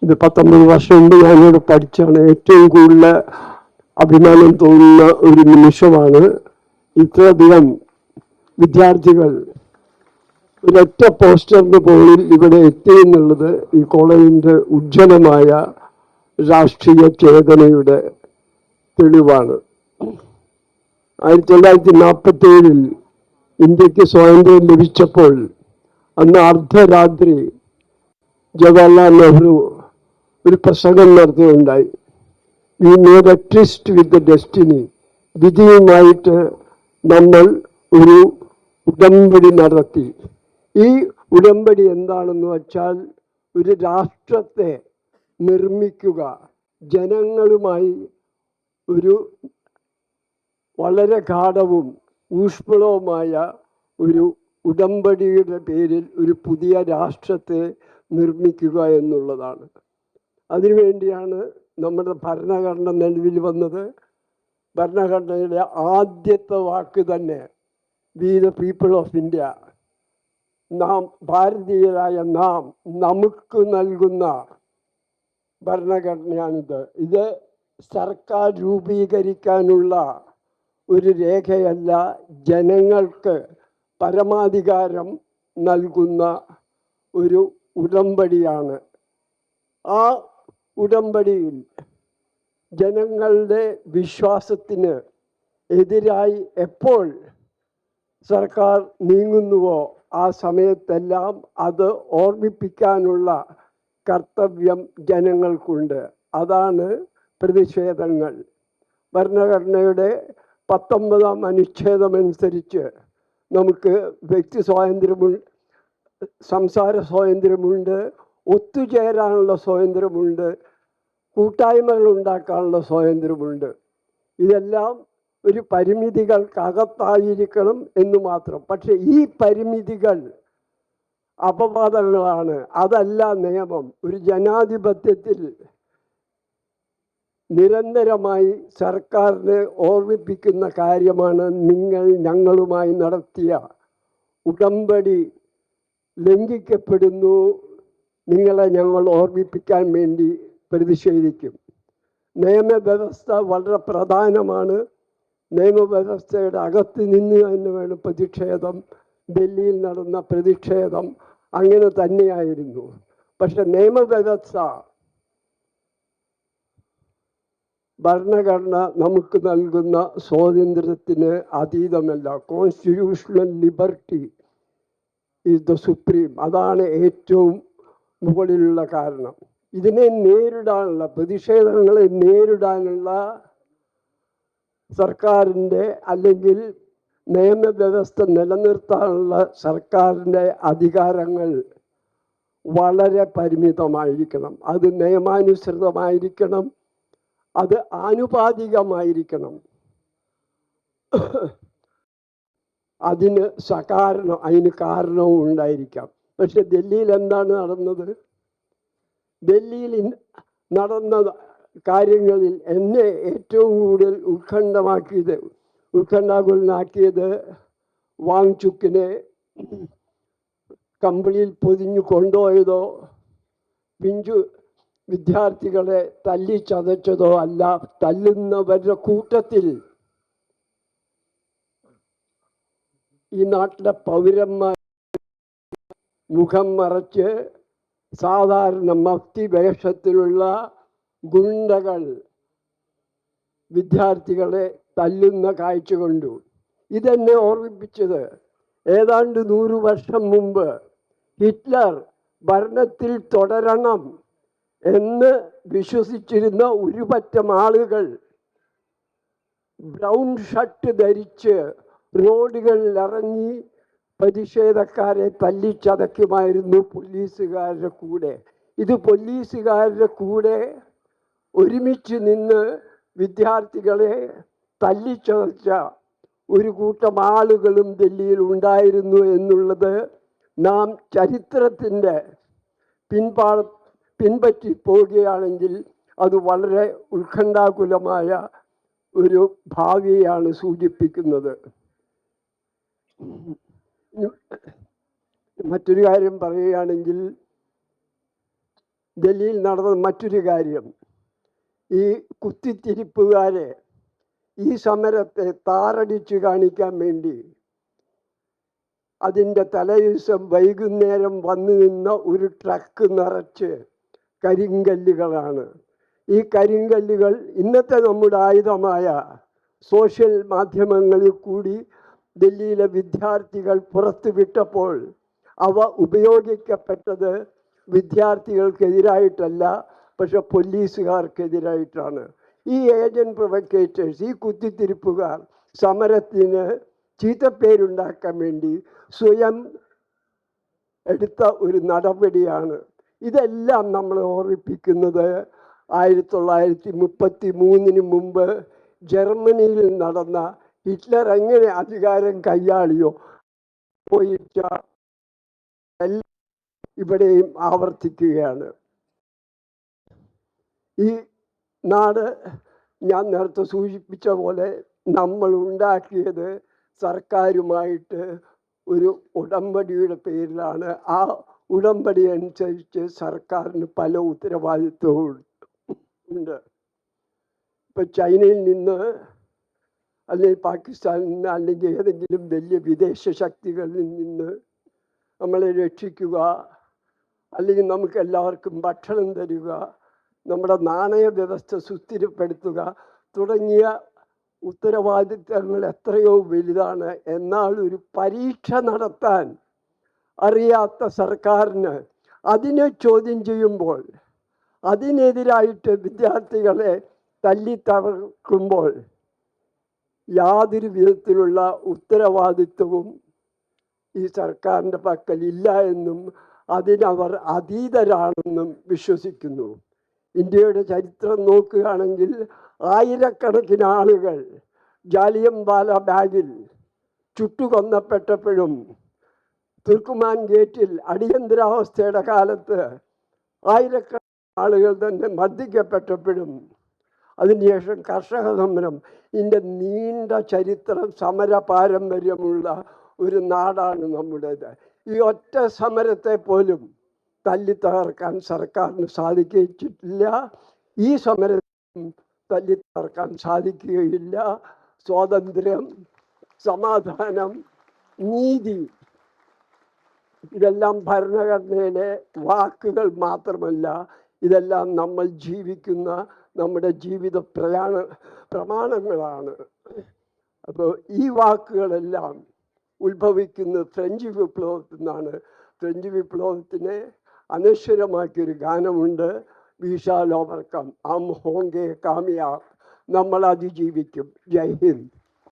ഇത് 19 വർഷം മുമ്പ് ഞാനിവിടെ പഠിച്ചാണ്. ഏറ്റവും കൂടുതൽ അഭിമാനം തോന്നുന്ന ഒരു നിമിഷമാണ് ഇത്രയധികം വിദ്യാർത്ഥികൾ ഒരൊറ്റ പോസ്റ്ററിന് പോലും ഇവിടെ എത്തി എന്നുള്ളത് ഈ കോളേജിൻ്റെ ഉജ്ജ്വലമായ രാഷ്ട്രീയ ചേതനയുടെ തെളിവാണ്. 1947 ഇന്ത്യക്ക് സ്വാതന്ത്ര്യം ലഭിച്ചപ്പോൾ അന്ന് അർദ്ധരാത്രി ജവഹർലാൽ നെഹ്റു ഒരു പ്രസംഗം നടത്തുകയുണ്ടായി. We made a tryst with destiny. വിധിയുമായിട്ട് നമ്മൾ ഒരു ഉടമ്പടി നടത്തി. ഈ ഉടമ്പടി എന്താണെന്ന് വച്ചാൽ ഒരു രാഷ്ട്രത്തെ നിർമ്മിക്കുക, ജനങ്ങളുമായി ഒരു വളരെ ഗാഢവും ഊഷ്മളവുമായ ഒരു ഉടമ്പടിയുടെ പേരിൽ ഒരു പുതിയ രാഷ്ട്രത്തെ നിർമ്മിക്കുക എന്നുള്ളതാണ്. അതിനുവേണ്ടിയാണ് നമ്മുടെ ഭരണഘടന നിലവിൽ വന്നത്. ഭരണഘടനയുടെ ആദ്യത്തെ വാക്ക് തന്നെ we the people of India, നാം ഭാരതീയരായ നാം, നമുക്ക് നൽകുന്ന ഭരണഘടനയാണിത്. ഇത് സർക്കാർ രൂപീകരിക്കാനുള്ള ഒരു രേഖയല്ല, ജനങ്ങൾക്ക് പരമാധികാരം നൽകുന്ന ഒരു ഉടമ്പടിയാണ്. ആ ഉടമ്പടിയിൽ ജനങ്ങളുടെ വിശ്വാസത്തിന് എതിരായി എപ്പോൾ സർക്കാർ നീങ്ങുന്നുവോ ആ സമയത്തെല്ലാം അത് ഓർമ്മിപ്പിക്കാനുള്ള കർത്തവ്യം ജനങ്ങൾക്കുണ്ട്. അതാണ് പ്രതിഷേധങ്ങൾ. ഭരണഘടനയുടെ 19-ാം അനുച്ഛേദമനുസരിച്ച് നമുക്ക് വ്യക്തി സ്വാതന്ത്ര്യമുണ്ട്, സംസാര സ്വാതന്ത്ര്യമുണ്ട്, ഒത്തുചേരാനുള്ള സ്വാതന്ത്ര്യമുണ്ട്, കൂട്ടായ്മകൾ ഉണ്ടാക്കാനുള്ള സ്വാതന്ത്ര്യമുണ്ട്. ഇതെല്ലാം ഒരു പരിമിതികൾക്കകത്തായിരിക്കണം എന്ന് മാത്രം. പക്ഷെ ഈ പരിമിതികൾ അപവാദങ്ങളാണ്, അതല്ല നിയമം. ഒരു ജനാധിപത്യത്തിൽ നിരന്തരമായി സർക്കാരിനെ ഓർമ്മിപ്പിക്കുന്ന കാര്യമാണ് നിങ്ങൾ ഞങ്ങളുമായി നടത്തിയ ഉടമ്പടി ലംഘിക്കപ്പെടുന്നു, നിങ്ങളെ ഞങ്ങൾ ഓർമ്മിപ്പിക്കാൻ വേണ്ടി പ്രതിഷേധിക്കും. നിയമവ്യവസ്ഥ വളരെ പ്രധാനമാണ്. നിയമവ്യവസ്ഥയുടെ അകത്ത് നിന്ന് തന്നെ വേണം പ്രതിഷേധം. ഡൽഹിയിൽ നടന്ന പ്രതിഷേധം അങ്ങനെ തന്നെയായിരുന്നു. പക്ഷെ നിയമവ്യവസ്ഥ, ഭരണഘടന നമുക്ക് നൽകുന്ന സ്വാതന്ത്ര്യത്തിന് അതീതമല്ല. Constitutional liberty is the supreme. അതാണ് ഏറ്റവും മുകളിലുള്ള കാരണം. ഇതിനെ നേരിടാനുള്ള, പ്രതിഷേധങ്ങളെ നേരിടാനുള്ള സർക്കാരിൻ്റെ അല്ലെങ്കിൽ നിയമവ്യവസ്ഥ നിലനിർത്താനുള്ള സർക്കാരിൻ്റെ അധികാരങ്ങൾ വളരെ പരിമിതമായിരിക്കണം. അത് നിയമാനുസൃതമായിരിക്കണം, അത് ആനുപാതികമായിരിക്കണം. അതിന് കാരണവും ഉണ്ടായിരിക്കാം. പക്ഷെ ഡൽഹിയിൽ എന്താണ് നടന്നത്? ഡൽഹിയിൽ നടന്ന കാര്യങ്ങളിൽ എന്നെ ഏറ്റവും കൂടുതൽ ഉത്കണ്ഠാകുലനാക്കിയത് വാങ്ചുക്കിനെ കമ്പിളിയിൽ പൊതിഞ്ഞു കൊണ്ടുപോയതോ പിഞ്ചു വിദ്യാർത്ഥികളെ തല്ലിച്ചതച്ചതോ അല്ല. തല്ലുന്നവരുടെ കൂട്ടത്തിൽ ഈ നാട്ടിലെ പൗരന്മാർ മുഖം മറച്ച് സാധാരണ മഫ്തി വേഷത്തിലുള്ള ഗുണ്ടകൾ വിദ്യാർത്ഥികളെ തല്ലുന്ന കാഴ്ച കണ്ടു. ഇതെന്നെ ഓർമ്മിപ്പിച്ചത് ഏതാണ്ട് 100 വർഷം മുമ്പ് ഹിറ്റ്ലർ ഭരണത്തിൽ തുടരണം എന്ന് വിശ്വസിച്ചിരുന്ന ഒരു പറ്റം ആളുകൾ ബ്രൗൺ ഷർട്ട് ധരിച്ച് റോഡുകളിൽ ഇറങ്ങി പ്രതിഷേധക്കാരെ തല്ലിച്ചതയ്ക്കുമായിരുന്നു പോലീസുകാരുടെ കൂടെ. ഇത് പോലീസുകാരുടെ കൂടെ ഒരുമിച്ച് നിന്ന് വിദ്യാർത്ഥികളെ തല്ലിച്ചതച്ച ഒരു കൂട്ടം ആളുകളും ഡൽഹിയിൽ ഉണ്ടായിരുന്നു എന്നുള്ളത് നാം ചരിത്രത്തിൻ്റെ പിൻപറ്റി പോവുകയാണെങ്കിൽ അത് വളരെ ഉത്കണ്ഠാകുലമായ ഒരു ഭാവിയാണ് സൂചിപ്പിക്കുന്നത്. മറ്റൊരു കാര്യം പറയുകയാണെങ്കിൽ ഡൽഹിയിൽ നടന്ന മറ്റൊരു കാര്യം, ഈ കുത്തിത്തിരിപ്പുകാരെ ഈ സമരത്തെ താറടിച്ച് കാണിക്കാൻ വേണ്ടി അതിൻ്റെ തലേദിവസം വൈകുന്നേരം വന്നു നിന്ന ഒരു ട്രക്ക് നിറച്ച് കരിങ്കല്ലുകളാണ്. ഈ കരിങ്കല്ലുകൾ ഇന്നത്തെ നമ്മുടെ ആയുധമായ സോഷ്യൽ മാധ്യമങ്ങളിൽ കൂടി ഡൽഹിയിലെ വിദ്യാർത്ഥികൾ പുറത്തുവിട്ടപ്പോൾ അവ ഉപയോഗിക്കപ്പെട്ടത് വിദ്യാർത്ഥികൾക്കെതിരായിട്ടല്ല, പക്ഷെ പോലീസുകാർക്കെതിരായിട്ടാണ്. ഈ ഏജന്റ് പ്രൊവക്കേറ്റേഴ്സ്, ഈ കുത്തിത്തിരിപ്പുകാർ സമരത്തിന് ചീത്തപ്പേരുണ്ടാക്കാൻ വേണ്ടി സ്വയം എടുത്ത ഒരു നടപടിയാണ്. ഇതെല്ലാം നമ്മൾ ഓർമ്മിപ്പിക്കുന്നത് 1933 മുമ്പ് ജർമ്മനിയിൽ നടന്ന ഹിറ്റ്ലർ എങ്ങനെ അധികാരം കൈയാളിയോ പോയിച്ച ഇവിടെയും ആവർത്തിക്കുകയാണ്. ഈ നാട് ഞാൻ നേരത്തെ സൂചിപ്പിച്ച പോലെ നമ്മൾ ഉണ്ടാക്കിയത് സർക്കാരുമായിട്ട് ഒരു ഉടമ്പടിയുടെ പേരിലാണ്. ആ ഉടമ്പടി അനുസരിച്ച് സർക്കാരിന് പല ഉത്തരവാദിത്വവും ഉണ്ട്. ഇപ്പം ചൈനയിൽ നിന്ന് അല്ലെങ്കിൽ പാകിസ്ഥാനിൽ നിന്ന് അല്ലെങ്കിൽ ഏതെങ്കിലും വലിയ വിദേശ ശക്തികളിൽ നിന്ന് നമ്മളെ രക്ഷിക്കുക, അല്ലെങ്കിൽ നമുക്ക് എല്ലാവർക്കും ഭക്ഷണം തരിക, നമ്മുടെ നാണയ വ്യവസ്ഥ സുസ്ഥിരപ്പെടുത്തുക തുടങ്ങിയ ഉത്തരവാദിത്തങ്ങൾ എത്രയോ വലുതാണ്. എന്നാൽ ഒരു പരീക്ഷ നടത്താൻ അറിയാത്ത സർക്കാരിന് അതിനെ ചോദ്യം ചെയ്യുമ്പോൾ, അതിനെതിരായിട്ട് വിദ്യാർത്ഥികളെ തല്ലിത്തകർക്കുമ്പോൾ യാതൊരു വിധത്തിലുള്ള ഉത്തരവാദിത്വവും ഈ സർക്കാരിൻ്റെ പക്കലില്ല എന്നും അതിനവർ അതീതരാണെന്നും വിശ്വസിക്കുന്നു. ഇന്ത്യയുടെ ചരിത്രം നോക്കുകയാണെങ്കിൽ ആയിരക്കണക്കിന് ആളുകൾ ജാലിയൻവാല ബാഗിൽ ചുട്ടുകൊന്നപ്പെട്ടപ്പോഴും തുർക്കുമാൻ ഗേറ്റിൽ അടിയന്തരാവസ്ഥയുടെ കാലത്ത് ആയിരക്കണക്കിന് ആളുകൾ തന്നെ മർദ്ദിക്കപ്പെട്ടപ്പോഴും അതിനുശേഷം കർഷക സമരം, ഇതിൻ്റെ നീണ്ട ചരിത്രം, സമര പാരമ്പര്യമുള്ള ഒരു നാടാണ് നമ്മുടേത്. ഈ ഒറ്റ സമരത്തെ പോലും തല്ലിത്തകർക്കാൻ സർക്കാരിന് സാധിച്ചിട്ടില്ല. ഈ സമരത്തെ തല്ലിത്തകർക്കാൻ സാധിക്കുകയില്ല. സ്വാതന്ത്ര്യം, സമാധാനം, നീതി, ഇതെല്ലാം ഭരണഘടനയിലെ വാക്കുകൾ മാത്രമല്ല, ഇതെല്ലാം നമ്മൾ ജീവിക്കുന്ന നമ്മുടെ ജീവിത പ്രമാണങ്ങളാണ്. അപ്പോൾ ഈ വാക്കുകളെല്ലാം ഉത്ഭവിക്കുന്നത് ഫ്രഞ്ച് വിപ്ലവത്തിൽ നിന്നാണ്. ഫ്രഞ്ച് വിപ്ലവത്തിനെ അനശ്വരമാക്കിയൊരു ഗാനമുണ്ട്, വി ഷാൽ ഓവർകം, ഹം ഹോങ്കെ കാമിയാബ്, നമ്മൾ അതിജീവിക്കും. ജയ് ഹിന്ദ്.